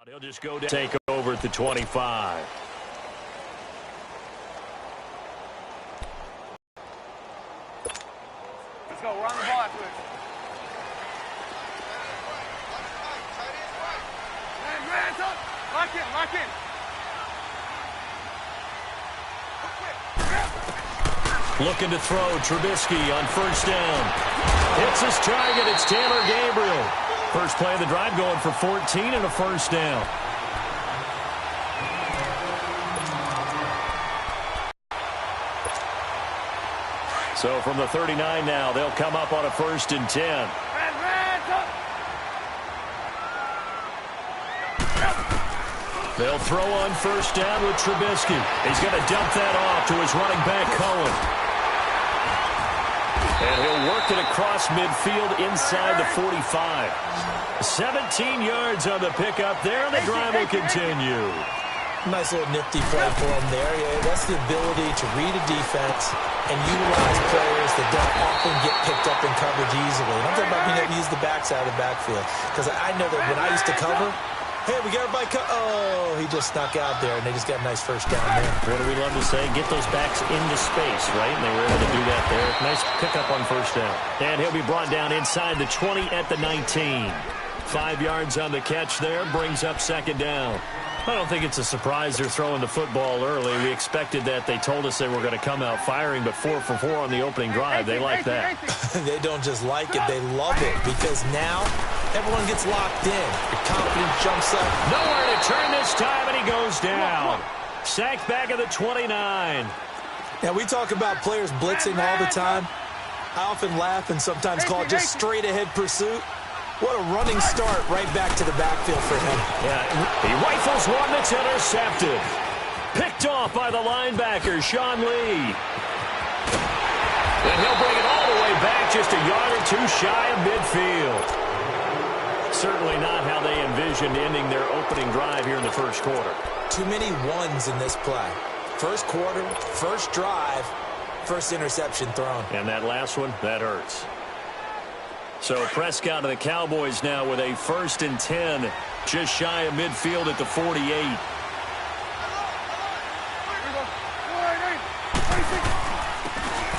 He'll just go down, take over at the 25. Let's go. We're on the ball after this. Hands up. Lock in. Lock in. Looking to throw. Trubisky on first down. Hits his target. It's Taylor Gabriel. First play of the drive going for 14 and a first down. So from the 39 now, they'll come up on a 1st and 10. They'll throw on first down with Trubisky. He's going to dump that off to his running back, Cohen. And he'll work it across midfield inside the 45. 17 yards on the pickup there, and the drive will continue. Nice little nifty play for him there. Yeah, that's the ability to read a defense and utilize players that don't often get picked up in coverage easily. And I'm talking about being able to use the backside of the backfield. Because I know that when I used to cover, hey, we got everybody oh, he just snuck out there, and they just got a nice first down there. What do we love to say? Get those backs into space, right? And they were able to do that there. Nice pickup on first down. And he'll be brought down inside the 20 at the 19. 5 yards on the catch there, brings up second down. I don't think it's a surprise they're throwing the football early. We expected that. They told us they were going to come out firing, but 4 for 4 on the opening drive. They like that. They don't just like it, they love it, because now everyone gets locked in. Your confidence jumps up. Nowhere to turn this time, and he goes down. Sacked back at the 29. Now, we talk about players blitzing all the time. I often laugh and sometimes call it just straight-ahead pursuit. What a running start right back to the backfield for him. Yeah, he rifles one that's intercepted. Picked off by the linebacker, Sean Lee. And he'll bring it all the way back, just a yard or two shy of midfield. Certainly not how they envisioned ending their opening drive here in the first quarter. Too many ones in this play. First quarter, first drive, first interception thrown. And that last one, that hurts. So Prescott of the Cowboys now with a 1st and 10, just shy of midfield at the 48.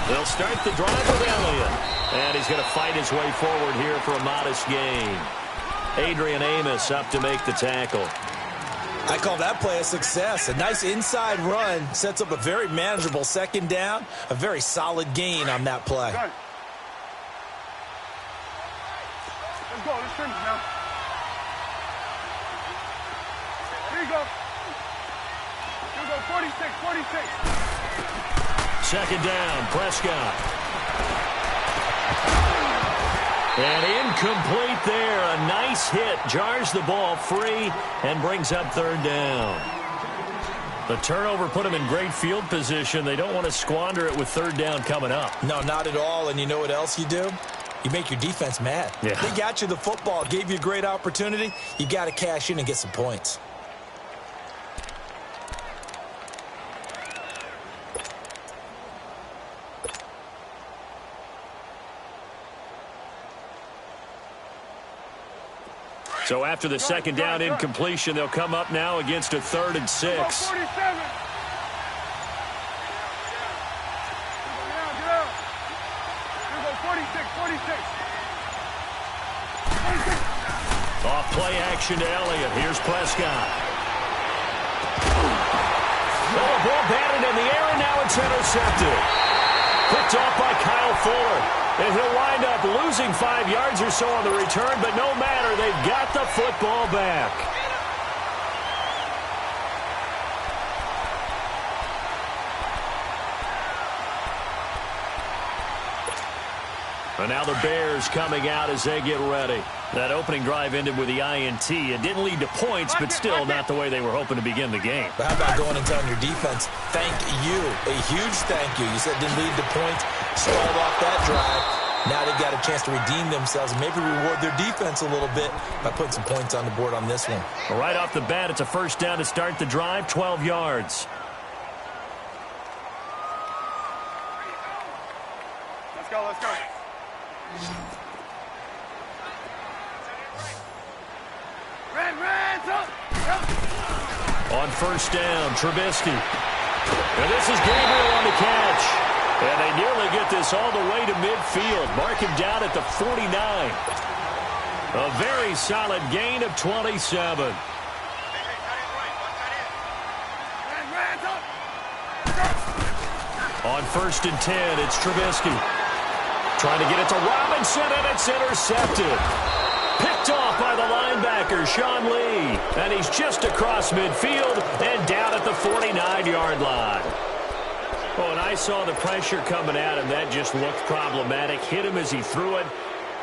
They'll start the drive with Elliott. And he's going to fight his way forward here for a modest gain. Adrian Amos up to make the tackle. I call that play a success. A nice inside run sets up a very manageable second down. A very solid gain on that play. Let's go. Let's finish now. Here you go. Here we go. 46, 46. Second down, Prescott. And incomplete there. A nice hit. Jars the ball free and brings up third down. The turnover put them in great field position. They don't want to squander it with third down coming up. No, not at all. And you know what else you do? You make your defense mad. Yeah. They got you the football, gave you a great opportunity. You got to cash in and get some points. So after the second down incompletion, they'll come up now against a 3rd and 6. Off play action to Elliott. Here's Prescott. Oh, ball batted in the air, and now it's intercepted. Picked off by Kyle Fuller. And he'll wind up losing 5 yards or so on the return, but no matter, they've got the football back. And now the Bears coming out as they get ready. That opening drive ended with the INT. It didn't lead to points, but still not the way they were hoping to begin the game. But how about going and telling your defense, thank you, a huge thank you. You said it didn't lead to points, stalled off that drive. Now they've got a chance to redeem themselves and maybe reward their defense a little bit by putting some points on the board on this one. Right off the bat, it's a first down to start the drive, 12 yards. Let's go, let's go. Red, up! On first down, Trubisky. And this is Gabriel on the catch. And they nearly get this all the way to midfield. Mark him down at the 49. A very solid gain of 27. On first and 10, it's Trubisky. Trying to get it to Robinson, and it's intercepted. Picked off by the linebacker, Sean Lee. And he's just across midfield and down at the 49-yard line. Oh, and I saw the pressure coming at him. That just looked problematic. Hit him as he threw it,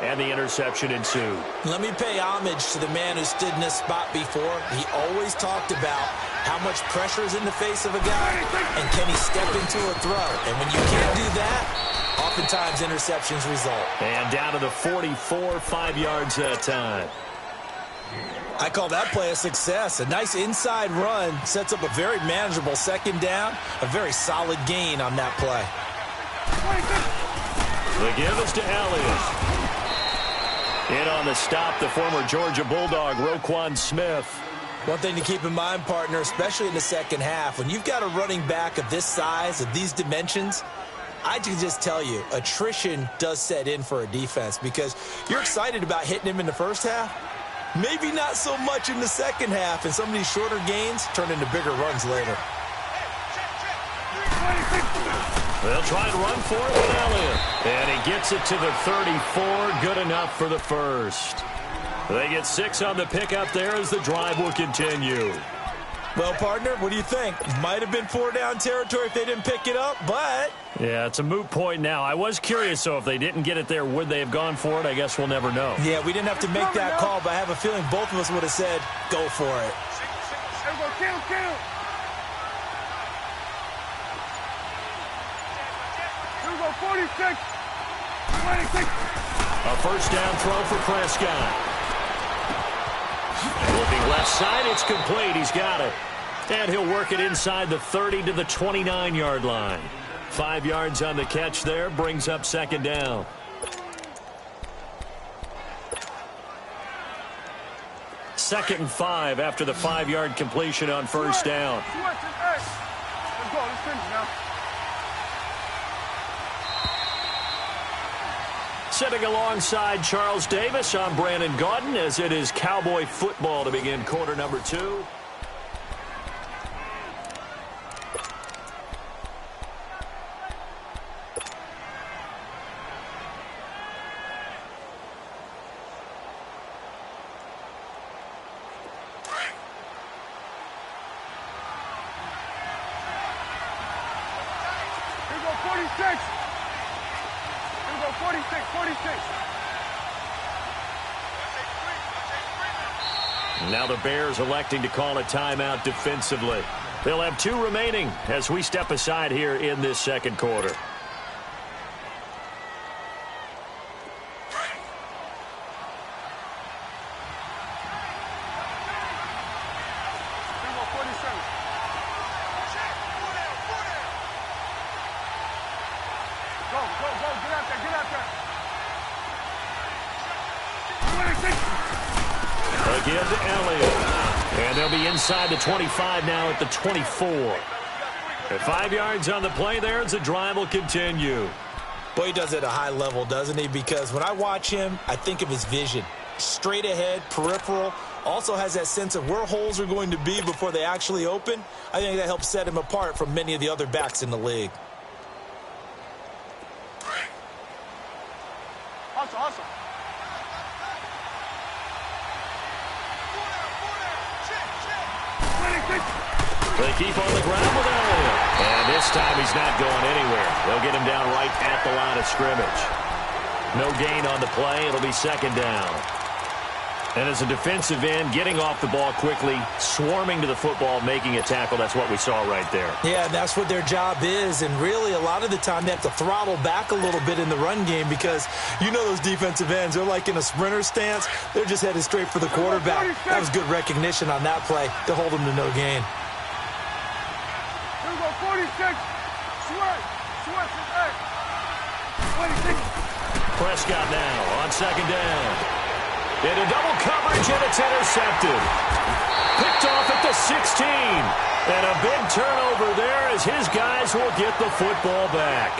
and the interception ensued. Let me pay homage to the man who stood in this spot before. He always talked about how much pressure is in the face of a guy, and can he step into a throw. And when you can't do that, oftentimes interceptions result. And down to the 44, 5 yards that time. I call that play a success. A nice inside run sets up a very manageable second down. A very solid gain on that play. The give is to Elliott. In on the stop, the former Georgia Bulldog, Roquan Smith. One thing to keep in mind, partner, especially in the second half, when you've got a running back of this size, of these dimensions, I can just tell you, attrition does set in for a defense because you're excited about hitting him in the first half. Maybe not so much in the second half, and some of these shorter gains turn into bigger runs later. They'll try and run for it with Elliott. And he gets it to the 34. Good enough for the first. They get 6 on the pickup there as the drive will continue. Well, partner, what do you think? Might have been 4-down territory if they didn't pick it up, but... Yeah, it's a moot point now. I was curious, so if they didn't get it there, would they have gone for it? I guess we'll never know. Yeah, we didn't have to make that call, but I have a feeling both of us would have said, go for it. Kill. Here we go, 46. 26. A first down throw for Prescott. Looking left side, it's complete. He's got it. And he'll work it inside the 30 to the 29-yard line. 5 yards on the catch there, brings up second down. Second and 5 after the 5-yard completion on first down. Let's go. Let's finish now. Sitting alongside Charles Davis, I'm Brandon Gaudin as it is Cowboy football to begin quarter number 2. Here we go, 46. 46. Now the Bears electing to call a timeout defensively. They'll have 2 remaining as we step aside here in this second quarter. Again to Elliott. And they'll be inside the 25 now at the 24. At 5 yards on the play there as the drive will continue. Boy, he does it at a high level, doesn't he? Because when I watch him, I think of his vision. Straight ahead, peripheral. Also has that sense of where holes are going to be before they actually open. I think that helps set him apart from many of the other backs in the league. Awesome. They keep on the ground with Elliott. And this time he's not going anywhere. They'll get him down right at the line of scrimmage. No gain on the play. It'll be second down. And as a defensive end, getting off the ball quickly, swarming to the football, making a tackle, that's what we saw right there. Yeah, that's what their job is. And really, a lot of the time, they have to throttle back a little bit in the run game because you know those defensive ends, they're like in a sprinter stance. They're just headed straight for the quarterback. That was good recognition on that play to hold them to no gain. Here we go, 46. Sweat. 26. Prescott now on second down. Into double coverage, and it's intercepted. Picked off at the 16. And a big turnover there as his guys will get the football back.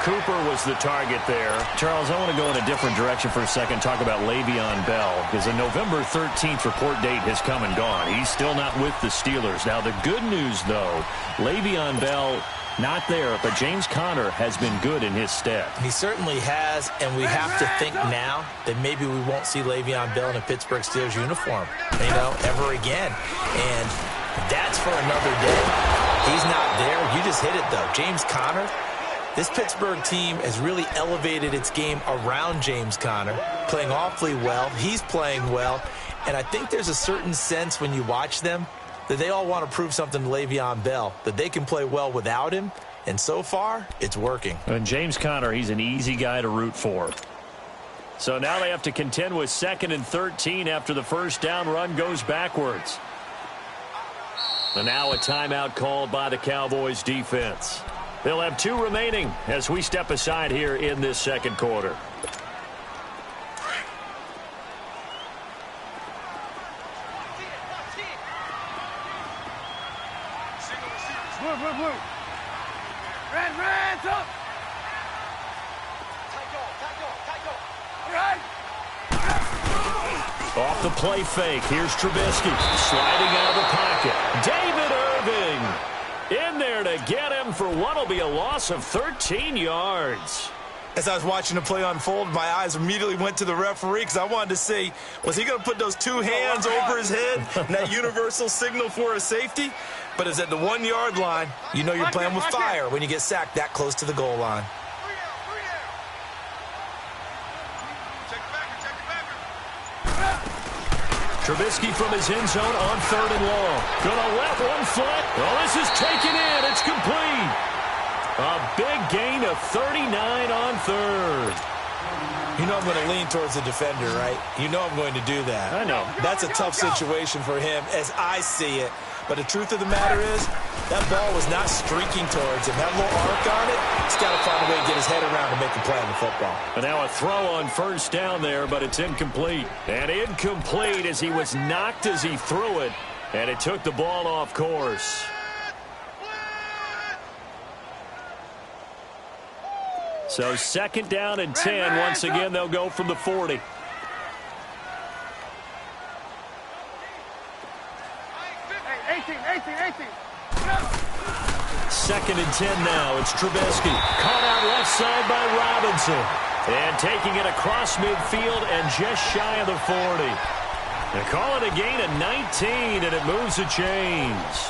Cooper was the target there. Charles, I want to go in a different direction for a second, talk about Le'Veon Bell, because the November 13th report date has come and gone. He's still not with the Steelers. Now, the good news, though, Le'Veon Bell not there, but James Conner has been good in his stead. He certainly has, and we have to think now that maybe we won't see Le'Veon Bell in a Pittsburgh Steelers uniform, ever again. And that's for another day. He's not there. You just hit it, though. James Conner, this Pittsburgh team has really elevated its game around James Conner, playing awfully well. He's playing well. And I think there's a certain sense when you watch them that they all want to prove something to Le'Veon Bell, that they can play well without him. And so far, it's working. And James Conner, he's an easy guy to root for. So now they have to contend with 2nd and 13 after the first down run goes backwards. And now a timeout called by the Cowboys defense. They'll have 2 remaining as we step aside here in this second quarter. Blue. Red, up. All right. Off the play fake. Here's Trubisky sliding out of the pocket. David Irving in there to get him for what will be a loss of 13 yards. As I was watching the play unfold, my eyes immediately went to the referee because I wanted to see, was he going to put those 2 hands over his head and that universal signal for a safety? But it's at the 1-yard line. You know you're playing with fire when you get sacked that close to the goal line. Trubisky from his end zone on 3rd and long. Gonna let one foot. Oh, this is taken in. It's complete. A big gain of 39 on 3rd. You know I'm going to lean towards the defender, right? You know I'm going to do that. I know. That's a tough situation for him as I see it. But the truth of the matter is, that ball was not streaking towards him. That little arc on it, he's got to find a way to get his head around and make a play on the football. And now a throw on first down there, but it's incomplete. And incomplete as he was knocked as he threw it. And it took the ball off course. So 2nd down and 10. Once again, they'll go from the 40. Second and 10 now. It's Trubisky. Caught out left side by Robinson. And taking it across midfield and just shy of the 40. They call it a gain of 19, and it moves the chains.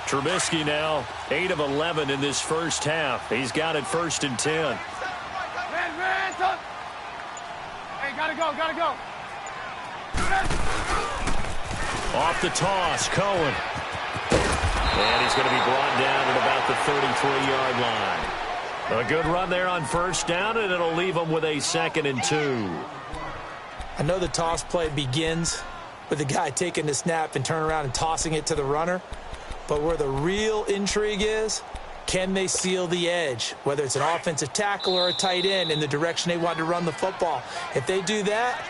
Trubisky now 8 of 11 in this first half. He's got it 1st and 10. Red, up. Hey, gotta go. Off the toss, Cohen. And he's going to be brought down at about the 33-yard line. A good run there on first down, and it'll leave him with a 2nd and 2. I know the toss play begins with the guy taking the snap and turning around and tossing it to the runner. But where the real intrigue is, can they seal the edge, whether it's an offensive tackle or a tight end in the direction they want to run the football? If they do that,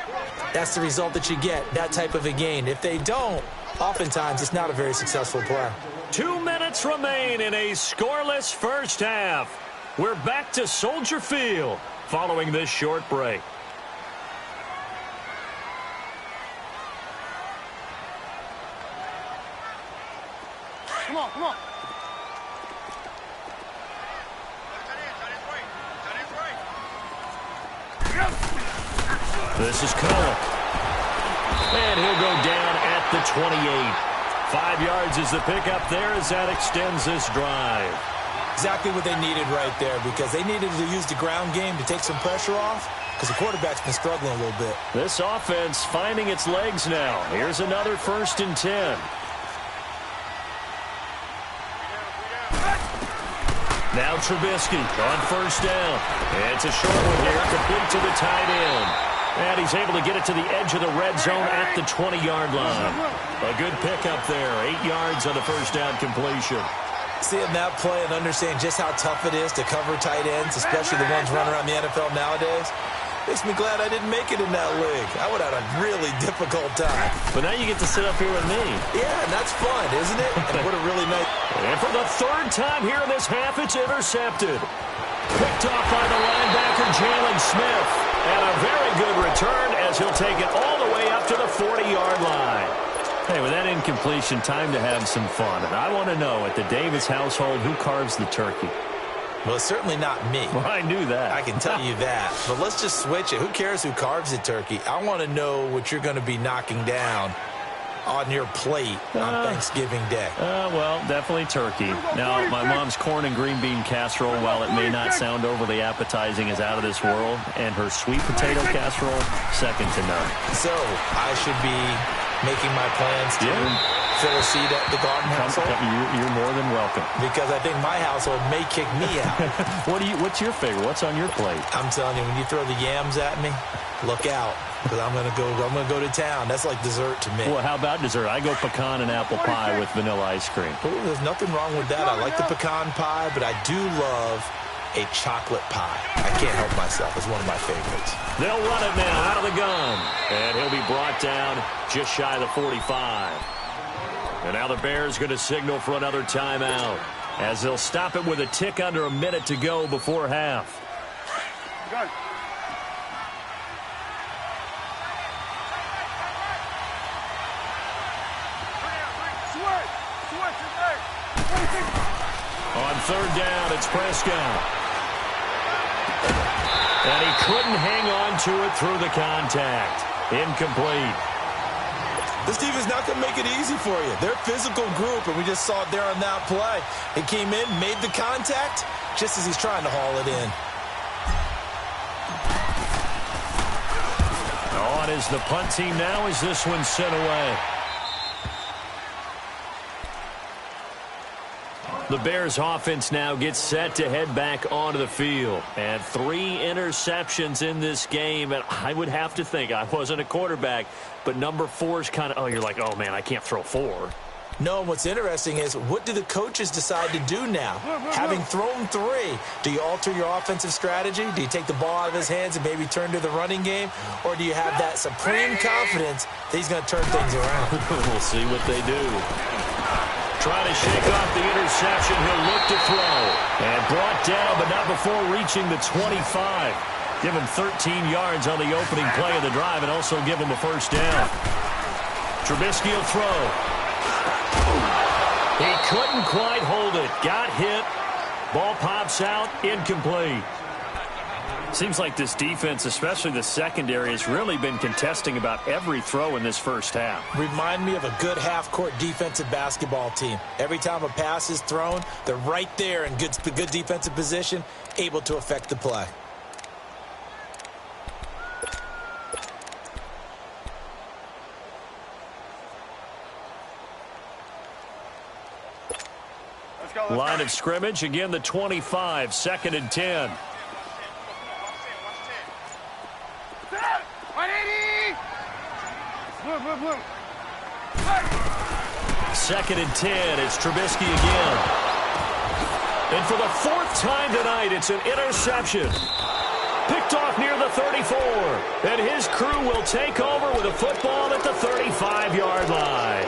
that's the result that you get, that type of a gain. If they don't, oftentimes it's not a very successful play. 2 minutes remain in a scoreless first half. We're back to Soldier Field following this short break. Come on. This is Cohen. And he'll go down at the 28. 5 yards is the pickup there as that extends this drive. Exactly what they needed right there, because they needed to use the ground game to take some pressure off, because the quarterback's been struggling a little bit. This offense finding its legs now. Here's another 1st and 10. Now Trubisky on first down. It's a short one here, complete to the tight end. And he's able to get it to the edge of the red zone at the 20-yard line. A good pickup there, 8 yards on the first down completion. Seeing that play and understanding just how tough it is to cover tight ends, especially the ones running around the NFL nowadays, makes me glad I didn't make it in that league. I would have had a really difficult time. But now you get to sit up here with me. Yeah, and that's fun, isn't it? And what a really nice... And for the third time here in this half, it's intercepted. Picked off by the linebacker, Jalen Smith. And a very good return as he'll take it all the way up to the 40-yard line. Hey, with that incompletion, time to have some fun. And I want to know, at the Davis household, who carves the turkey? Well, it's certainly not me. Well, I knew that. I can tell you that. But let's just switch it. Who cares who carves the turkey? I want to know what you're going to be knocking down on your plate on Thanksgiving Day. Well, definitely turkey. Now, my mom's corn and green bean casserole, while it may not sound overly appetizing, is out of this world. And her sweet potato casserole, second to none. So, I should be making my plans to fill a seat at the garden household? You're more than welcome. Because I think my household may kick me out. What's your favorite? What's on your plate? I'm telling you, when you throw the yams at me, look out. Because I'm gonna go to town. That's like dessert to me. Well, how about dessert? I go pecan and apple pie with vanilla ice cream. Ooh, there's nothing wrong with that. I like the pecan pie, but I do love a chocolate pie. I can't help myself. It's one of my favorites. They'll run it now out of the gun. And he'll be brought down just shy of the 45. And now the Bears going to signal for another timeout as they'll stop it with a tick under a minute to go before half. Go. On third down, it's Prescott. And he couldn't hang on to it through the contact. Incomplete. This team is not going to make it easy for you. They're a physical group, and we just saw it there on that play. He came in, made the contact, just as he's trying to haul it in. On is the punt team now as this one's sent away. The Bears offense now gets set to head back onto the field. And 3 interceptions in this game. And I would have to think, I wasn't a quarterback, but number 4 is kind of, you're like, oh, man, I can't throw 4. No, what's interesting is, what do the coaches decide to do now? Having thrown 3, do you alter your offensive strategy? Do you take the ball out of his hands and maybe turn to the running game? Or do you have that supreme confidence that he's going to turn things around? We'll see what they do. Trying to shake off the interception. He'll look to throw. And brought down, but not before reaching the 25. Give him 13 yards on the opening play of the drive and also give him a first down. Trubisky will throw. He couldn't quite hold it. Got hit. Ball pops out. Incomplete. Seems like this defense, especially the secondary, has really been contesting about every throw in this first half. Remind me of a good half-court defensive basketball team. Every time a pass is thrown, they're right there in good defensive position, able to affect the play. Line of scrimmage, again the 25, 2nd and 10. 2nd and 10. It's Trubisky again. And for the 4th time tonight, it's an interception. Picked off near the 34. And his crew will take over with a football at the 35-yard line.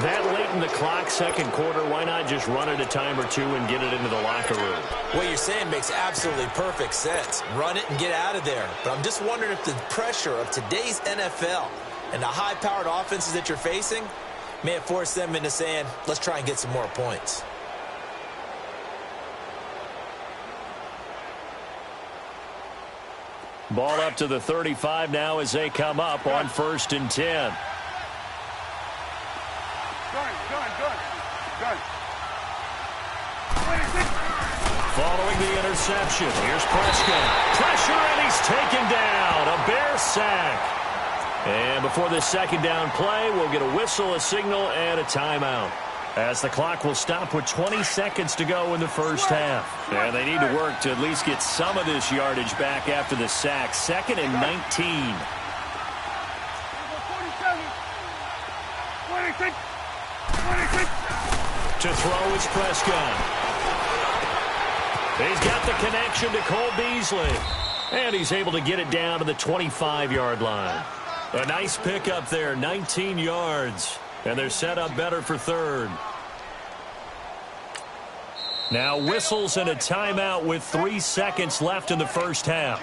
That late in the clock, second quarter, why not just run it a time or two and get it into the locker room? What you're saying makes absolutely perfect sense. Run it and get out of there. But I'm just wondering if the pressure of today's NFL and the high-powered offenses that you're facing may have forced them into saying, let's try and get some more points. Ball up to the 35 now as they come up on 1st and 10. Following the interception, here's Prescott. Pressure, and he's taken down. A Bear sack. And before this second down play, we'll get a whistle, a signal, and a timeout. as the clock will stop with 20 seconds to go in the first half. And they need to work to at least get some of this yardage back after the sack. 2nd and 19. 26. 26. To throw is Prescott. He's got the connection to Cole Beasley. And he's able to get it down to the 25-yard line. A nice pickup there, 19 yards. And they're set up better for 3rd. Now whistles and a timeout with 3 seconds left in the first half.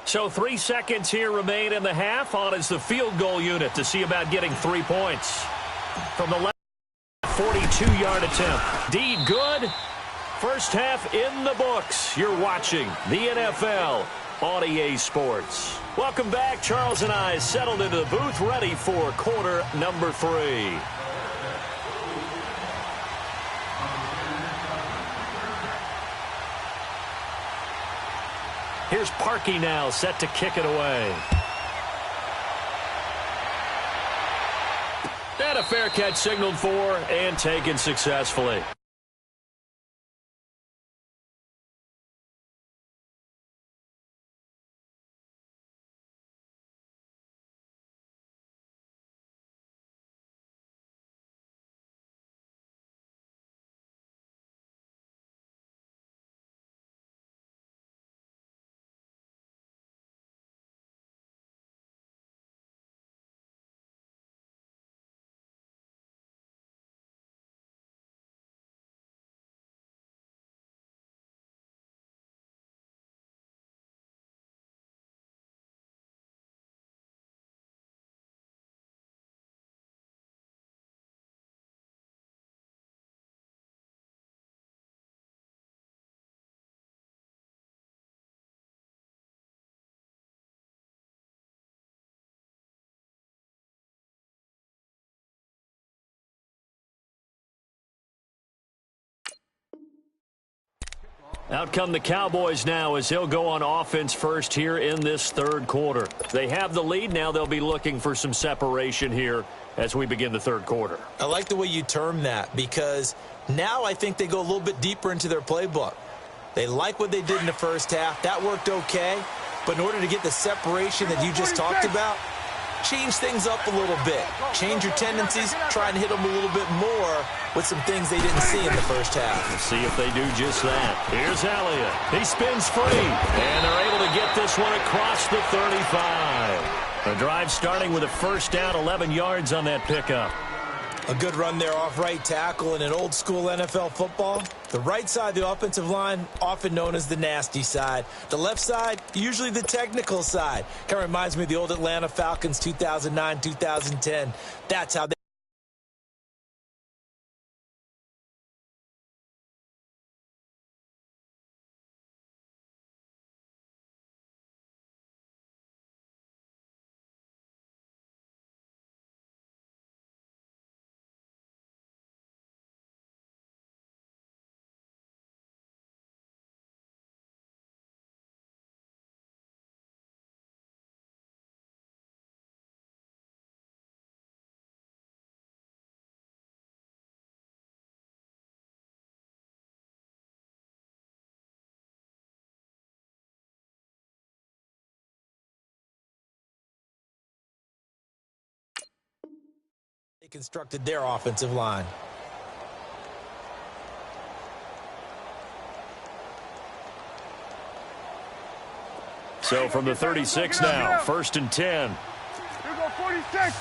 So 3 seconds here remain in the half. On is the field goal unit to see about getting 3 points. From the left, 42-yard attempt. D good. First half in the books. You're watching the NFL on EA Sports. Welcome back. Charles and I settled into the booth, ready for quarter number 3. Here's Parkey now, set to kick it away. And a fair catch signaled for and taken successfully. Out come the Cowboys now as they'll go on offense first here in this 3rd quarter. They have the lead. Now they'll be looking for some separation here as we begin the 3rd quarter. I like the way you term that because now I think they go a little bit deeper into their playbook. They like what they did in the first half. That worked okay. But in order to get the separation that you just talked about, change things up a little bit. Change your tendencies. Try and hit them a little bit more with some things they didn't see in the first half. Let's see if they do just that. Here's Elliott. He spins free. And they're able to get this one across the 35. The drive starting with a first down, 11 yards on that pickup. A good run there off right tackle in an old-school NFL football. The right side of the offensive line, often known as the nasty side. The left side, usually the technical side. Kind of reminds me of the old Atlanta Falcons 2009-2010. That's how they... constructed their offensive line. So from the 36 now, 1st and 10. Here go 46.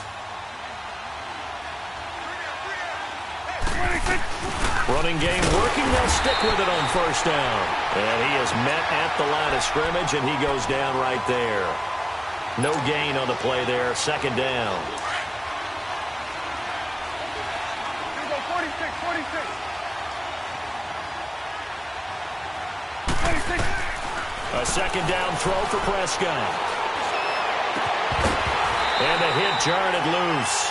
26. Running game working. They'll stick with it on first down. And he is met at the line of scrimmage, and he goes down right there. No gain on the play there. 2nd down. Here go 46. 46. 26. A 2nd down throw for Prescott. And the hit jarred it loose.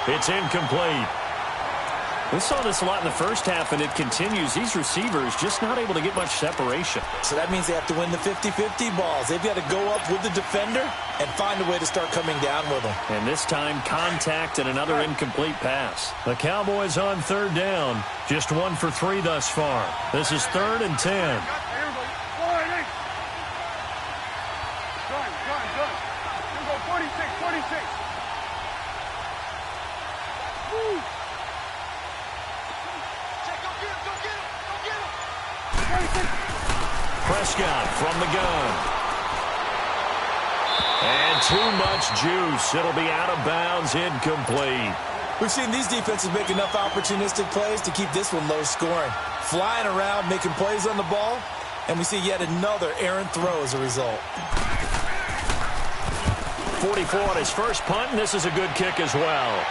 It's incomplete. We saw this a lot in the first half, and it continues. These receivers just not able to get much separation. So that means they have to win the 50-50 balls. They've got to go up with the defender and find a way to start coming down with them. And this time, contact and another incomplete pass. The Cowboys on 3rd down. Just 1 for 3 thus far. This is 3rd and 10. Prescott from the gun. And too much juice. It'll be out of bounds, incomplete. We've seen these defenses make enough opportunistic plays to keep this one low scoring. Flying around, making plays on the ball, and we see yet another errant throw as a result. 44 on his first punt, and this is a good kick as well.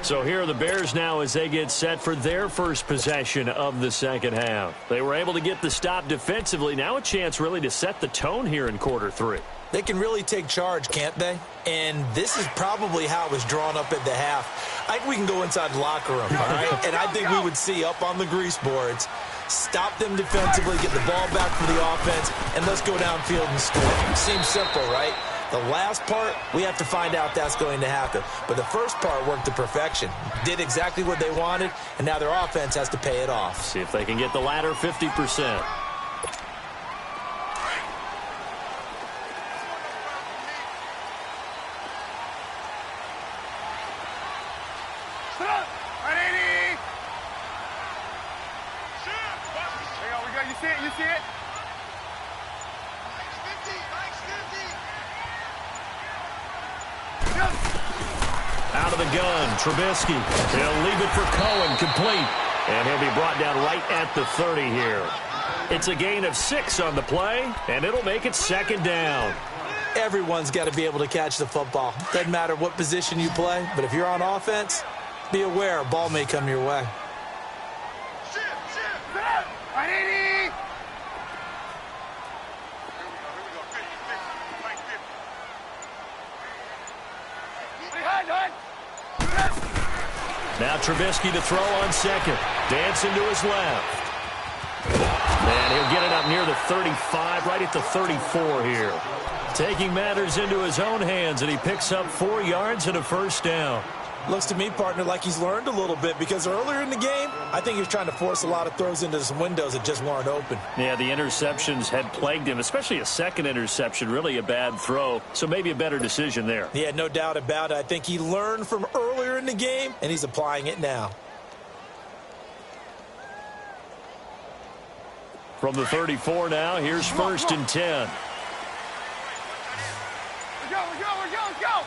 So here are the Bears now as they get set for their first possession of the second half. They were able to get the stop defensively. Now a chance really to set the tone here in quarter 3. They can really take charge, can't they? And this is probably how it was drawn up at the half. I think we can go inside the locker room, all right? And I think we would see up on the grease boards, stop them defensively, get the ball back for the offense, and let's go downfield and score. Seems simple, right? The last part, we have to find out that's going to happen. But the first part worked to perfection. Did exactly what they wanted, and now their offense has to pay it off. See if they can get the latter 50%. You see it? Out of the gun, Trubisky. He'll leave it for Cohen, complete. And he'll be brought down right at the 30 here. It's a gain of 6 on the play, and it'll make it 2nd down. Everyone's got to be able to catch the football. Doesn't matter what position you play, but if you're on offense, be aware a ball may come your way. Now Trubisky to throw on 2nd. Dancing to his left. And he'll get it up near the 35, right at the 34 here. Taking matters into his own hands, and he picks up 4 yards and a 1st down. Looks to me, partner, like he's learned a little bit, because earlier in the game, I think he was trying to force a lot of throws into some windows that just weren't open. Yeah, the interceptions had plagued him, especially a 2nd interception, really a bad throw, so maybe a better decision there. Yeah, no doubt about it. I think he learned from earlier in the game, and he's applying it now. From the 34 now, here's 1st and 10. Let's go.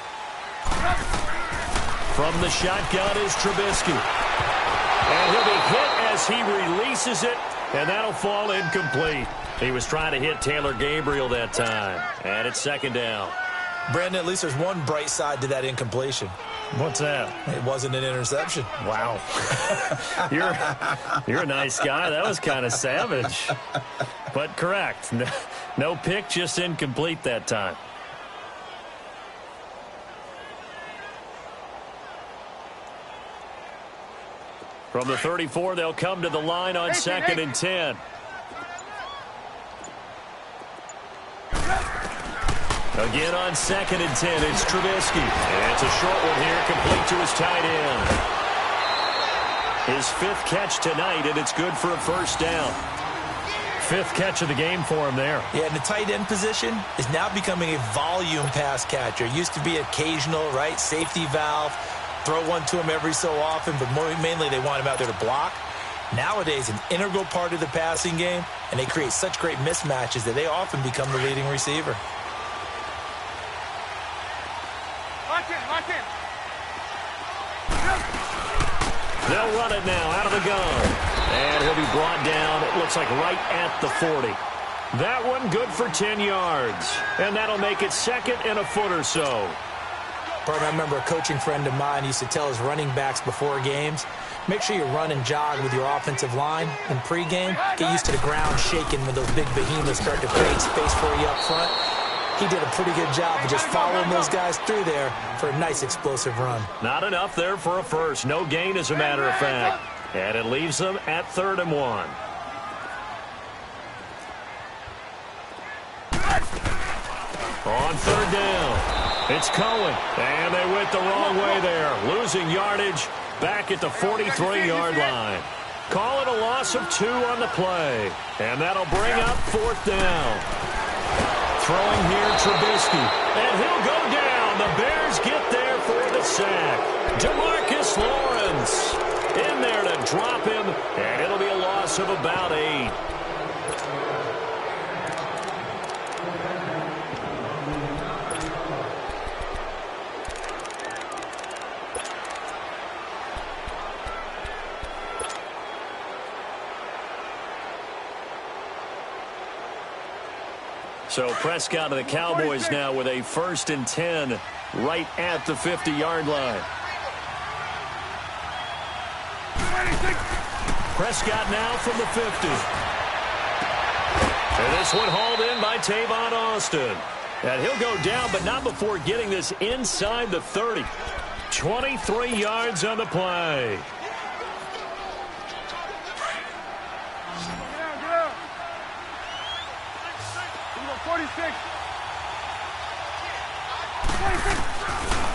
From the shotgun is Trubisky. And he'll be hit as he releases it, and that'll fall incomplete. He was trying to hit Taylor Gabriel that time, and it's 2nd down. Brandon, at least there's one bright side to that incompletion. What's that? It wasn't an interception. Wow. You're a nice guy. That was kind of savage. But correct. No pick, just incomplete that time. From the 34, they'll come to the line on 2nd and 10. Again on 2nd and 10, it's Trubisky. And it's a short one here, complete to his tight end. His 5th catch tonight, and it's good for a 1st down. 5th catch of the game for him there. Yeah, and the tight end position is now becoming a volume pass catcher. It used to be occasional, right? Safety valve. Throw one to him every so often, but mainly they want him out there to block. Nowadays, an integral part of the passing game, and they create such great mismatches that they often become the leading receiver. Lock in. They'll run it now out of the gun. And he'll be brought down, it looks like right at the 40. That one good for 10 yards. And that'll make it 2nd and a foot or so. Partner, I remember a coaching friend of mine used to tell his running backs before games, make sure you run and jog with your offensive line in pregame. Get used to the ground shaking when those big behemoths start to create space for you up front. He did a pretty good job of just following those guys through there for a nice explosive run. Not enough there for a first. No gain, as a matter of fact. And it leaves them at 3rd and 1. On 3rd down, it's Cohen. And they went the wrong way there. Losing yardage back at the 43-yard line. Call it a loss of 2 on the play. And that'll bring up 4th down. Throwing here, Trubisky. And he'll go down. The Bears get there for the sack. DeMarcus Lawrence in there to drop him. And it'll be a loss of about 8. So Prescott and the Cowboys now with a 1st and 10 right at the 50-yard line. Prescott now from the 50. And this one hauled in by Tavon Austin. And he'll go down, but not before getting this inside the 30. 23 yards on the play. 46.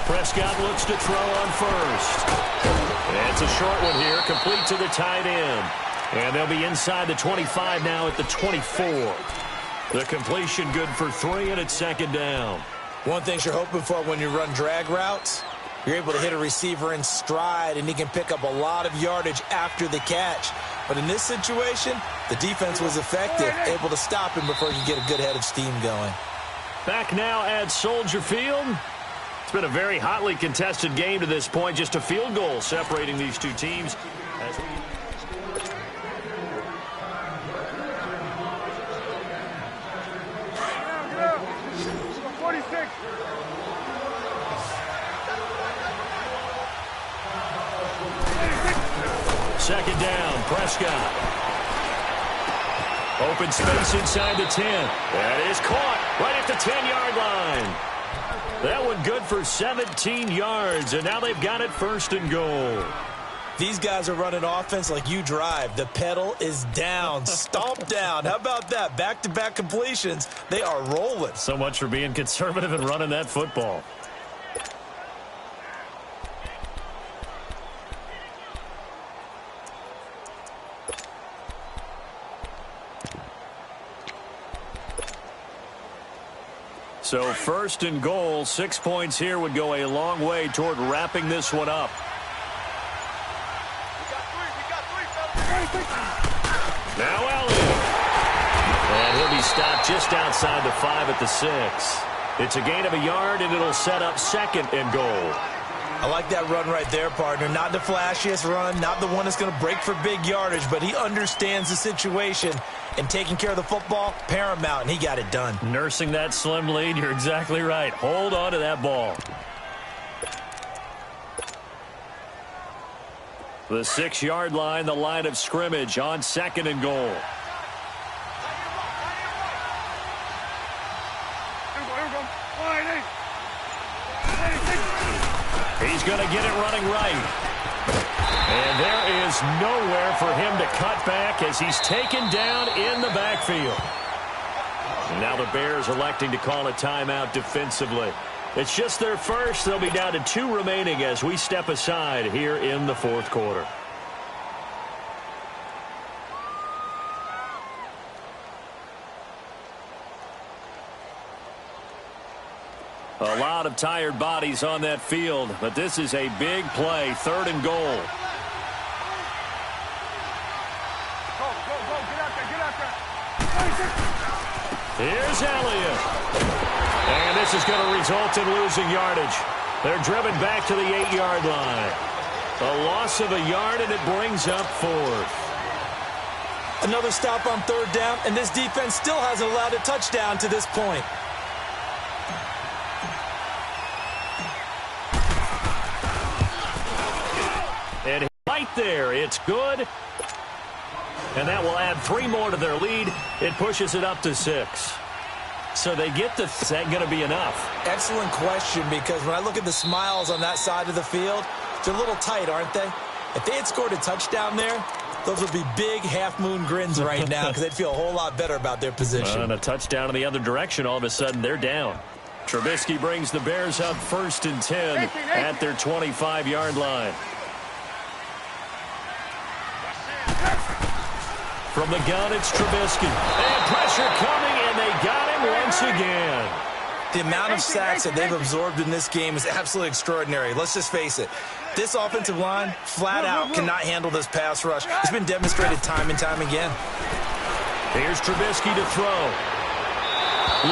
Prescott looks to throw on 1st. And it's a short one here, complete to the tight end. And they'll be inside the 25 now at the 24. The completion good for 3, and it's 2nd down. One thing you're hoping for when you run drag routes, you're able to hit a receiver in stride, and he can pick up a lot of yardage after the catch. But in this situation, the defense was effective, able to stop him before he could get a good head of steam going. Back now at Soldier Field. It's been a very hotly contested game to this point. Just a field goal separating these two teams. As we... Second down, Prescott. Open space inside the 10. That is caught right at the 10-yard line. That one good for 17 yards, and now they've got it 1st and goal. These guys are running offense like you drive. The pedal is down, stomped down. How about that? Back-to-back completions. They are rolling. So much for being conservative and running that football. So 1st and goal, 6 points here would go a long way toward wrapping this one up. Now Elliott. And he'll be stopped just outside the 5 at the 6. It's a gain of a yard, and it'll set up 2nd and goal. I like that run right there, partner. Not the flashiest run, not the one that's going to break for big yardage, but he understands the situation, and taking care of the football, paramount, and he got it done. Nursing that slim lead, you're exactly right. Hold on to that ball. The 6-yard line, the line of scrimmage on 2nd and goal. He's going to get it running right. And there is nowhere for him to cut back as he's taken down in the backfield. And now the Bears electing to call a timeout defensively. It's just their first. They'll be down to 2 remaining as we step aside here in the 4th quarter. A lot of tired bodies on that field, but this is a big play, 3rd and goal. Go, get out there. Here's Elliott. And this is going to result in losing yardage. They're driven back to the 8-yard line. A loss of a yard, and it brings up 4th. Another stop on 3rd down, and this defense still hasn't allowed a touchdown to this point. And right there, it's good. And that will add 3 more to their lead. It pushes it up to 6. So they get is that going to be enough? Excellent question, because when I look at the smiles on that side of the field, they're a little tight, aren't they? If they had scored a touchdown there, those would be big half-moon grins right now because they'd feel a whole lot better about their position. And a touchdown in the other direction, all of a sudden they're down. Trubisky brings the Bears up 1st and 10 at their 25-yard line. From the gun, it's Trubisky. And pressure coming, and they got him once again. The amount of sacks that they've absorbed in this game is absolutely extraordinary. Let's just face it. This offensive line, flat out, cannot handle this pass rush. It's been demonstrated time and time again. Here's Trubisky to throw.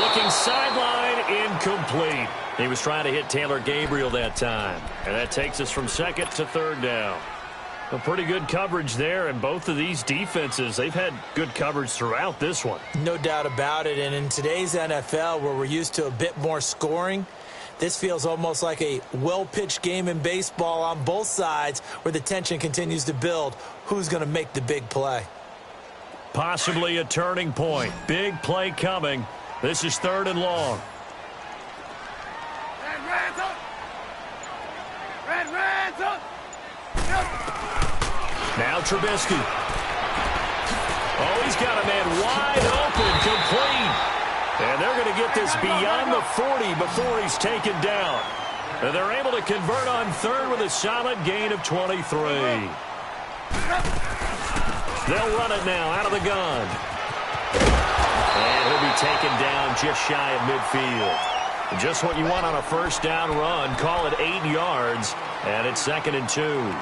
Looking sideline, incomplete. He was trying to hit Taylor Gabriel that time. And that takes us from 2nd to 3rd down. A pretty good coverage there, and both of these defenses, they've had good coverage throughout this one. No doubt about it, and in today's NFL, where we're used to a bit more scoring, this feels almost like a well-pitched game in baseball on both sides where the tension continues to build. Who's going to make the big play? Possibly a turning point. Big play coming. This is 3rd and long. Red's up. Red's up. Now Trubisky. Oh, he's got a man wide open, complete. And they're going to get this beyond the 40 before he's taken down. And they're able to convert on 3rd with a solid gain of 23. They'll run it now out of the gun. And he'll be taken down just shy of midfield. Just what you want on a 1st down run. Call it 8 yards. And it's 2nd and 2.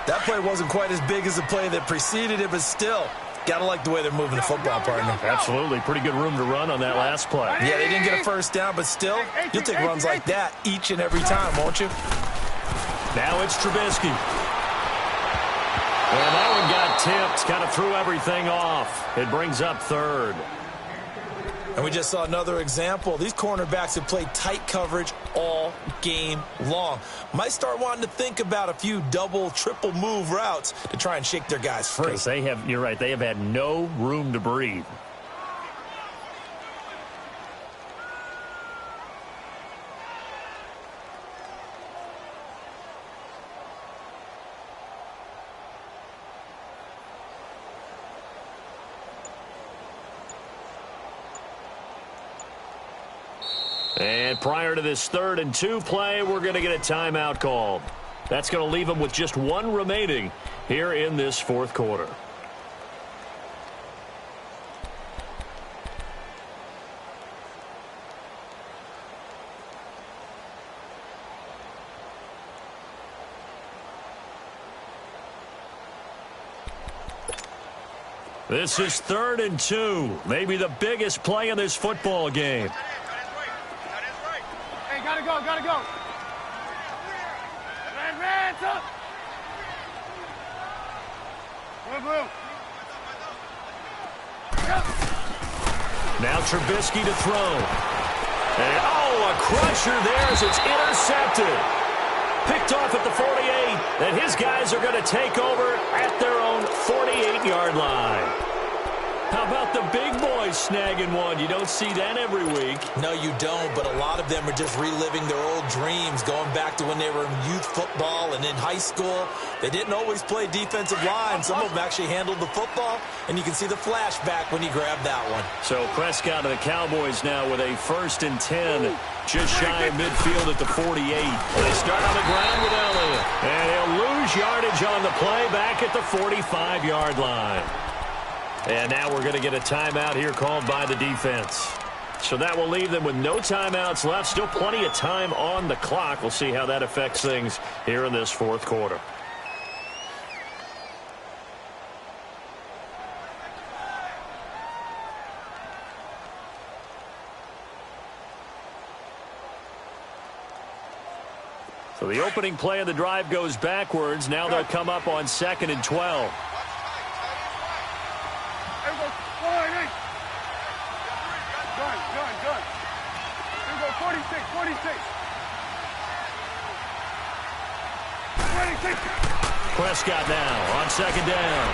That play wasn't quite as big as the play that preceded it, but still, got to like the way they're moving the football, partner. Absolutely. Pretty good room to run on that last play. Yeah, they didn't get a 1st down, but still, you'll take runs like that each and every time, won't you? Now it's Trubisky. And that one got tipped, kind of threw everything off. It brings up 3rd. And we just saw another example. These cornerbacks have played tight coverage all game long. Might start wanting to think about a few double, triple move routes to try and shake their guys free. Because you're right, they have had no room to breathe. And prior to this 3rd and 2 play, we're going to get a timeout called. That's going to leave them with just 1 remaining here in this 4th quarter. This is 3rd and 2. Maybe the biggest play in this football game. Gotta go. Red's up. Blue. Now Trubisky to throw. And, a crusher there as it's intercepted. Picked off at the 48, and his guys are going to take over at their own 48-yard line. How about the big boys snagging one? You don't see that every week. No, you don't, but a lot of them are just reliving their old dreams, going back to when they were in youth football and in high school. They didn't always play defensive line. Some of them actually handled the football, and you can see the flashback when he grabbed that one. So Prescott and the Cowboys now with a 1st and 10, just shy of midfield at the 48. They start on the ground with Elliott, and he'll lose yardage on the play back at the 45-yard line. And now we're going to get a timeout here called by the defense. So that will leave them with no timeouts left. Still plenty of time on the clock. We'll see how that affects things here in this 4th quarter. So the opening play of the drive goes backwards. Now they'll come up on 2nd and 12. Here we go, 46. Prescott now on 2nd down.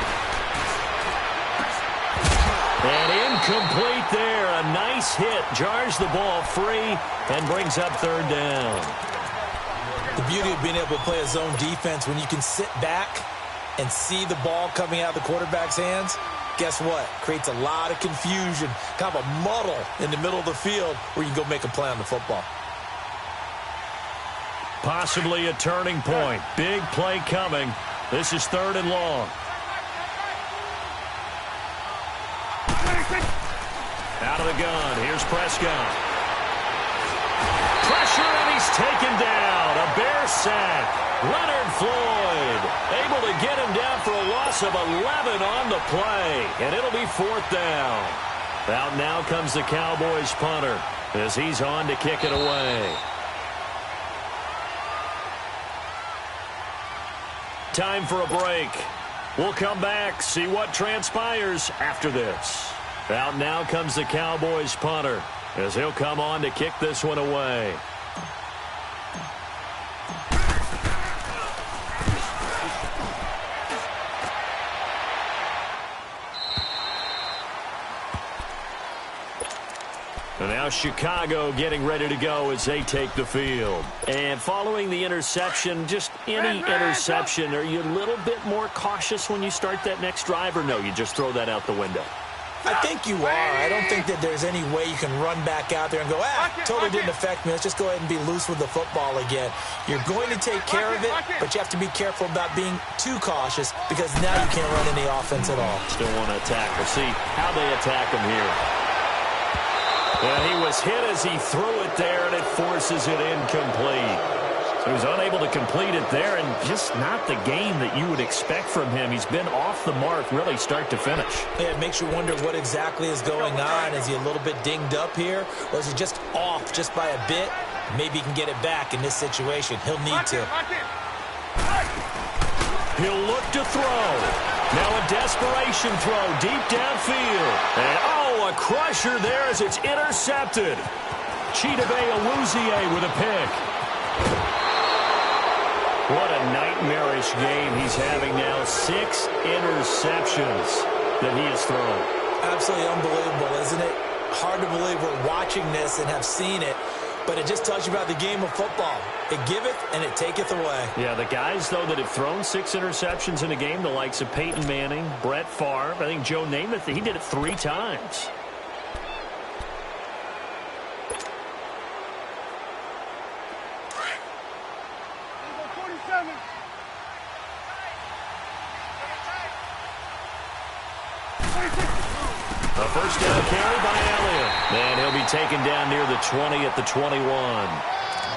And incomplete there. A nice hit. Jars the ball free and brings up third down. The beauty of being able to play a zone defense, when you can sit back and see the ball coming out of the quarterback's hands, guess what? Creates a lot of confusion, kind of a muddle in the middle of the field where you can go make a play on the football. Possibly a turning point. Big play coming. This is third and long. Out of the gun. Here's Prescott. Pressure, and he's taken down. A Bear sack. Leonard Floyd able to get him down for a loss of 11 on the play. And it'll be fourth down. Out now comes the Cowboys punter as he's on to kick it away. Time for a break. We'll come back, see what transpires after this. Out now comes the Cowboys punter as he'll come on to kick this one away. And now Chicago getting ready to go as they take the field. And following the interception, just any interception, are you a little bit more cautious when you start that next drive, or no, you just throw that out the window? I think you are. I don't think that there's any way you can run back out there and go, totally didn't affect me. Let's just go ahead and be loose with the football again. You're going to take care of it, but you have to be careful about being too cautious because now you can't run any offense at all. Still want to attack. We'll see how they attack him here. And he was hit as he threw it there, and it forces it incomplete. So he's unable to complete it there, and just not the game that you would expect from him. He's been off the mark, really, start to finish. Yeah, it makes you wonder what exactly is going on. Is he a little bit dinged up here, or is he just off just by a bit? Maybe he can get it back in this situation. He'll need to. He'll look to throw. Now a desperation throw deep downfield. And, a crusher there as it's intercepted. Chidobe Awuzie with a pick. What a nightmarish game he's having now. 6 interceptions that he has thrown. Absolutely unbelievable, isn't it? Hard to believe we're watching this and have seen it, but it just tells you about the game of football. It giveth and it taketh away. Yeah, the guys, though, that have thrown 6 interceptions in a game, the likes of Peyton Manning, Brett Favre, I think Joe Namath, he did it 3 times. A first down carry by Elliott. And he'll be taken down near the 20 at the 21.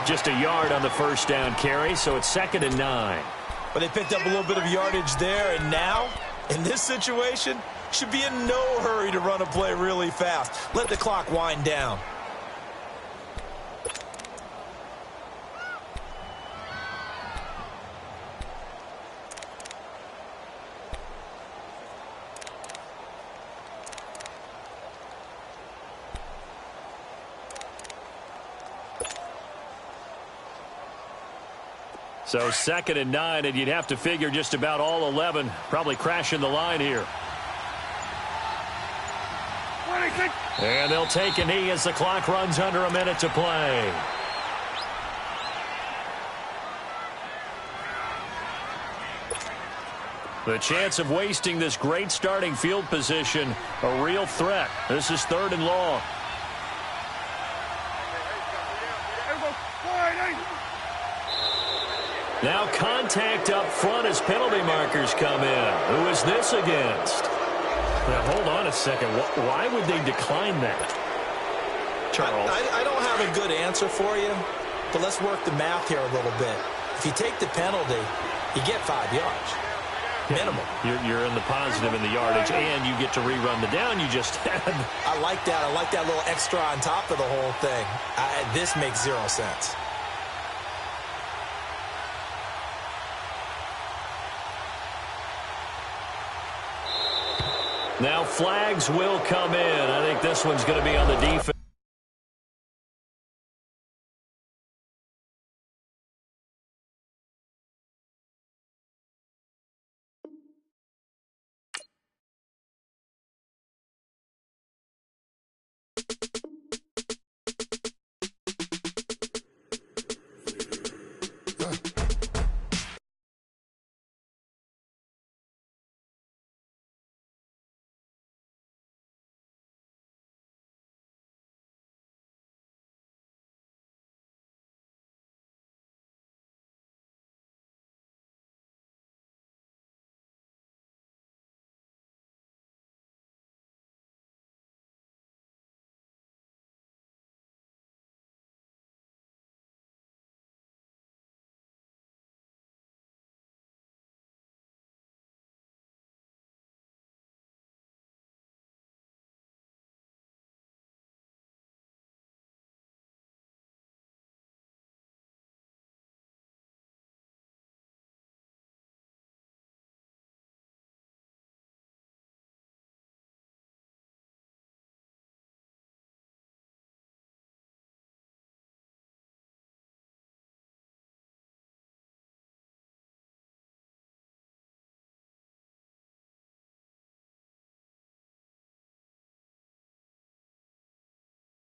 Just a yard on the first down carry, so it's 2nd and 9. But they picked up a little bit of yardage there, and now, in this situation, should be in no hurry to run a play really fast. Let the clock wind down. So 2nd and 9, and you'd have to figure just about all 11 probably crashing the line here. And they'll take a knee as the clock runs under a minute to play. The chance of wasting this great starting field position, a real threat. This is 3rd and long. Now contact up front as penalty markers come in. Who is this against? Now, hold on a second. Why would they decline that? Charles? I don't have a good answer for you, but let's work the math here a little bit. If you take the penalty, you get 5 yards. Minimum. You're in the positive in the yardage, and you get to rerun the down you just had. I like that. I like that little extra on top of the whole thing. This makes 0 sense. Now flags will come in. I think this one's going to be on the defense.